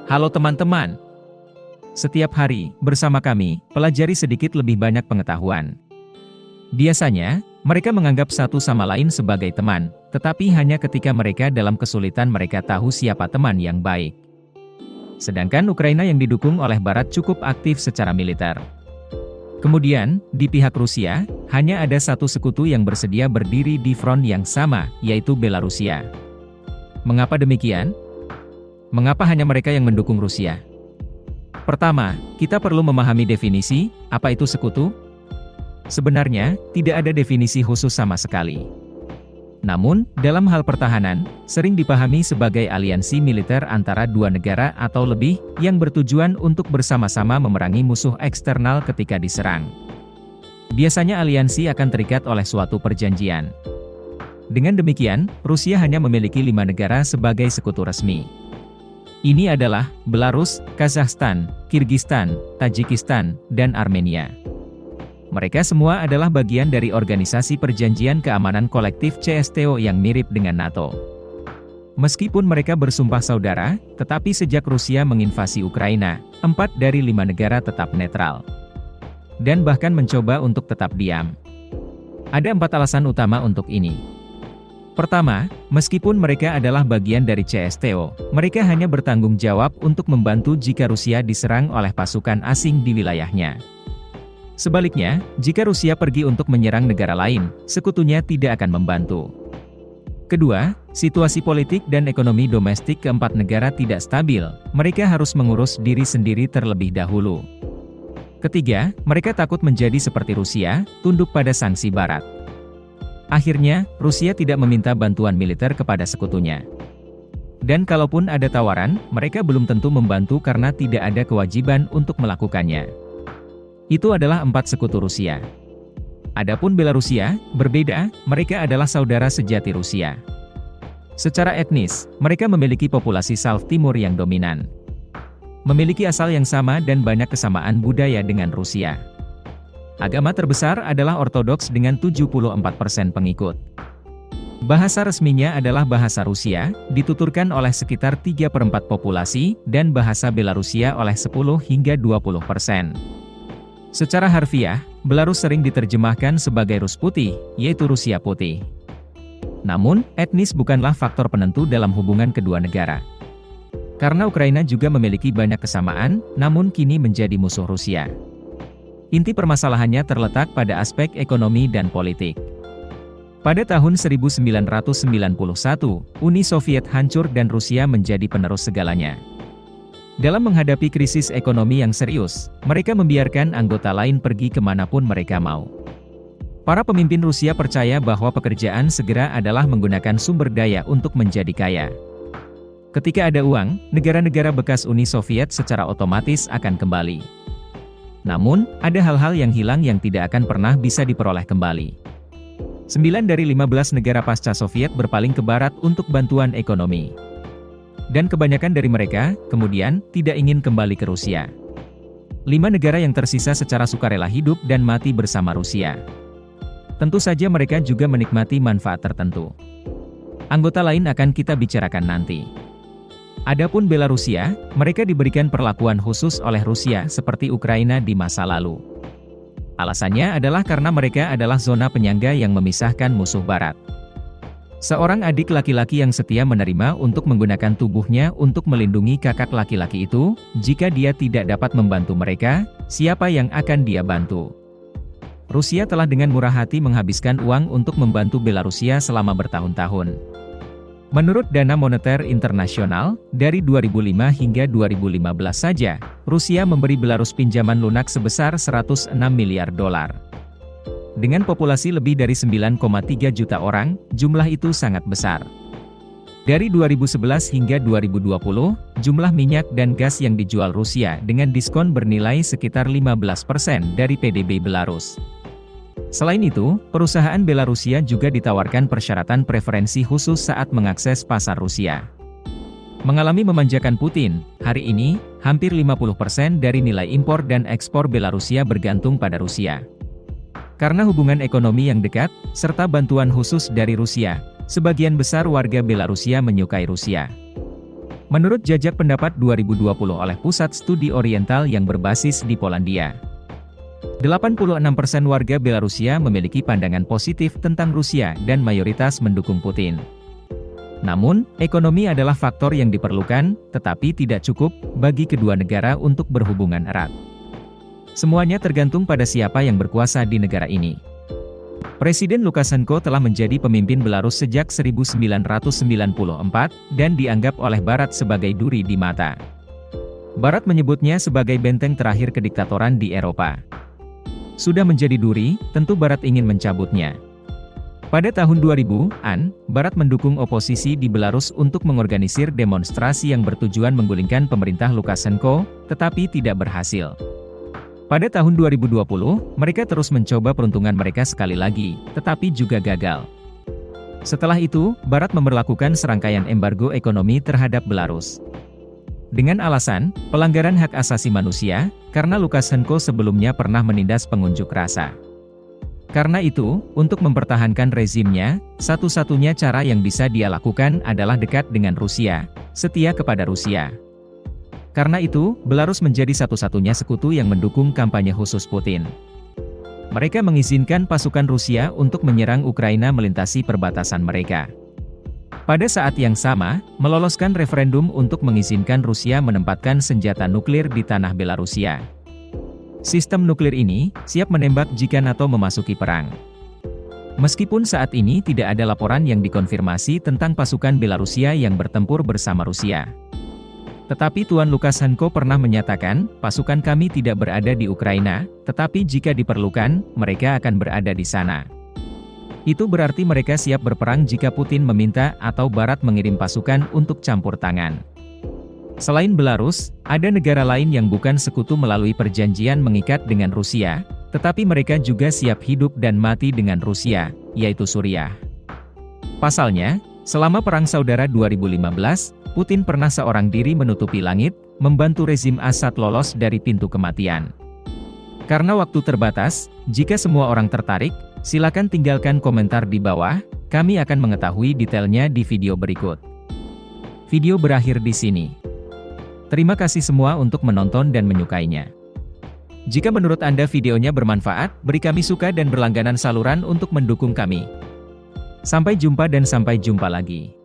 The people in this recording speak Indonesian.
Halo teman-teman. Setiap hari, bersama kami, pelajari sedikit lebih banyak pengetahuan. Biasanya, mereka menganggap satu sama lain sebagai teman, tetapi hanya ketika mereka dalam kesulitan mereka tahu siapa teman yang baik. Sedangkan Ukraina yang didukung oleh Barat cukup aktif secara militer. Kemudian, di pihak Rusia, hanya ada satu sekutu yang bersedia berdiri di front yang sama, yaitu Belarusia. Mengapa demikian? Mengapa hanya mereka yang mendukung Rusia? Pertama, kita perlu memahami definisi, apa itu sekutu? Sebenarnya, tidak ada definisi khusus sama sekali. Namun, dalam hal pertahanan, sering dipahami sebagai aliansi militer antara dua negara atau lebih, yang bertujuan untuk bersama-sama memerangi musuh eksternal ketika diserang. Biasanya aliansi akan terikat oleh suatu perjanjian. Dengan demikian, Rusia hanya memiliki 5 negara sebagai sekutu resmi. Ini adalah Belarus, Kazakhstan, Kirgistan, Tajikistan, dan Armenia. Mereka semua adalah bagian dari Organisasi Perjanjian Keamanan Kolektif CSTO yang mirip dengan NATO. Meskipun mereka bersumpah saudara, tetapi sejak Rusia menginvasi Ukraina, 4 dari 5 negara tetap netral. Dan bahkan mencoba untuk tetap diam. Ada 4 alasan utama untuk ini. Pertama, meskipun mereka adalah bagian dari CSTO, mereka hanya bertanggung jawab untuk membantu jika Rusia diserang oleh pasukan asing di wilayahnya. Sebaliknya, jika Rusia pergi untuk menyerang negara lain, sekutunya tidak akan membantu. Kedua, situasi politik dan ekonomi domestik keempat negara tidak stabil, mereka harus mengurus diri sendiri terlebih dahulu. Ketiga, mereka takut menjadi seperti Rusia, tunduk pada sanksi Barat. Akhirnya, Rusia tidak meminta bantuan militer kepada sekutunya. Dan kalaupun ada tawaran, mereka belum tentu membantu karena tidak ada kewajiban untuk melakukannya. Itu adalah 4 sekutu Rusia. Adapun Belarusia, berbeda, mereka adalah saudara sejati Rusia. Secara etnis, mereka memiliki populasi Slav Timur yang dominan. Memiliki asal yang sama dan banyak kesamaan budaya dengan Rusia. Agama terbesar adalah Ortodoks dengan 74% pengikut. Bahasa resminya adalah bahasa Rusia, dituturkan oleh sekitar 3/4 populasi, dan bahasa Belarusia oleh 10 hingga 20%. Secara harfiah, Belarus sering diterjemahkan sebagai Rus Putih, yaitu Rusia Putih. Namun, etnis bukanlah faktor penentu dalam hubungan kedua negara. Karena Ukraina juga memiliki banyak kesamaan, namun kini menjadi musuh Rusia. Inti permasalahannya terletak pada aspek ekonomi dan politik. Pada tahun 1991, Uni Soviet hancur dan Rusia menjadi penerus segalanya. Dalam menghadapi krisis ekonomi yang serius, mereka membiarkan anggota lain pergi kemanapun mereka mau. Para pemimpin Rusia percaya bahwa pekerjaan segera adalah menggunakan sumber daya untuk menjadi kaya. Ketika ada uang, negara-negara bekas Uni Soviet secara otomatis akan kembali. Namun, ada hal-hal yang hilang yang tidak akan pernah bisa diperoleh kembali. 9 dari 15 negara pasca Soviet berpaling ke Barat untuk bantuan ekonomi. Dan kebanyakan dari mereka, kemudian, tidak ingin kembali ke Rusia. 5 negara yang tersisa secara sukarela hidup dan mati bersama Rusia. Tentu saja mereka juga menikmati manfaat tertentu. Anggota lain akan kita bicarakan nanti. Adapun Belarusia, mereka diberikan perlakuan khusus oleh Rusia seperti Ukraina di masa lalu. Alasannya adalah karena mereka adalah zona penyangga yang memisahkan musuh Barat. Seorang adik laki-laki yang setia menerima untuk menggunakan tubuhnya untuk melindungi kakak laki-laki itu, jika dia tidak dapat membantu mereka, siapa yang akan dia bantu? Rusia telah dengan murah hati menghabiskan uang untuk membantu Belarusia selama bertahun-tahun. Menurut Dana Moneter Internasional, dari 2005 hingga 2015 saja, Rusia memberi Belarus pinjaman lunak sebesar $106 miliar. Dengan populasi lebih dari 9,3 juta orang, jumlah itu sangat besar. Dari 2011 hingga 2020, jumlah minyak dan gas yang dijual Rusia dengan diskon bernilai sekitar 15% dari PDB Belarus. Selain itu, perusahaan Belarusia juga ditawarkan persyaratan preferensi khusus saat mengakses pasar Rusia. Mengalami memanjakan Putin, hari ini, hampir 50% dari nilai impor dan ekspor Belarusia bergantung pada Rusia. Karena hubungan ekonomi yang dekat, serta bantuan khusus dari Rusia, sebagian besar warga Belarusia menyukai Rusia. Menurut jajak pendapat 2020 oleh Pusat Studi Oriental yang berbasis di Polandia, 86% warga Belarusia memiliki pandangan positif tentang Rusia dan mayoritas mendukung Putin. Namun, ekonomi adalah faktor yang diperlukan, tetapi tidak cukup bagi kedua negara untuk berhubungan erat. Semuanya tergantung pada siapa yang berkuasa di negara ini. Presiden Lukashenko telah menjadi pemimpin Belarus sejak 1994 dan dianggap oleh Barat sebagai duri di mata. Barat menyebutnya sebagai benteng terakhir kediktatoran di Eropa. Sudah menjadi duri, tentu Barat ingin mencabutnya. Pada tahun 2000-an, Barat mendukung oposisi di Belarus untuk mengorganisir demonstrasi yang bertujuan menggulingkan pemerintah Lukashenko, tetapi tidak berhasil. Pada tahun 2020, mereka terus mencoba peruntungan mereka sekali lagi, tetapi juga gagal. Setelah itu, Barat memberlakukan serangkaian embargo ekonomi terhadap Belarus. Dengan alasan, pelanggaran hak asasi manusia, karena Lukashenko sebelumnya pernah menindas pengunjuk rasa. Karena itu, untuk mempertahankan rezimnya, satu-satunya cara yang bisa dia lakukan adalah dekat dengan Rusia, setia kepada Rusia. Karena itu, Belarus menjadi satu-satunya sekutu yang mendukung kampanye khusus Putin. Mereka mengizinkan pasukan Rusia untuk menyerang Ukraina melintasi perbatasan mereka. Pada saat yang sama, meloloskan referendum untuk mengizinkan Rusia menempatkan senjata nuklir di tanah Belarusia. Sistem nuklir ini siap menembak jika NATO memasuki perang. Meskipun saat ini tidak ada laporan yang dikonfirmasi tentang pasukan Belarusia yang bertempur bersama Rusia. Tetapi Tuan Lukashenko pernah menyatakan, pasukan kami tidak berada di Ukraina, tetapi jika diperlukan, mereka akan berada di sana. Itu berarti mereka siap berperang jika Putin meminta atau Barat mengirim pasukan untuk campur tangan. Selain Belarus, ada negara lain yang bukan sekutu melalui perjanjian mengikat dengan Rusia, tetapi mereka juga siap hidup dan mati dengan Rusia, yaitu Suriah. Pasalnya, selama Perang Saudara 2015, Putin pernah seorang diri menutupi langit, membantu rezim Assad lolos dari pintu kematian. Karena waktu terbatas, jika semua orang tertarik, silakan tinggalkan komentar di bawah, kami akan mengetahui detailnya di video berikut. Video berakhir di sini. Terima kasih semua untuk menonton dan menyukainya. Jika menurut Anda videonya bermanfaat, beri kami suka dan berlangganan saluran untuk mendukung kami. Sampai jumpa dan sampai jumpa lagi.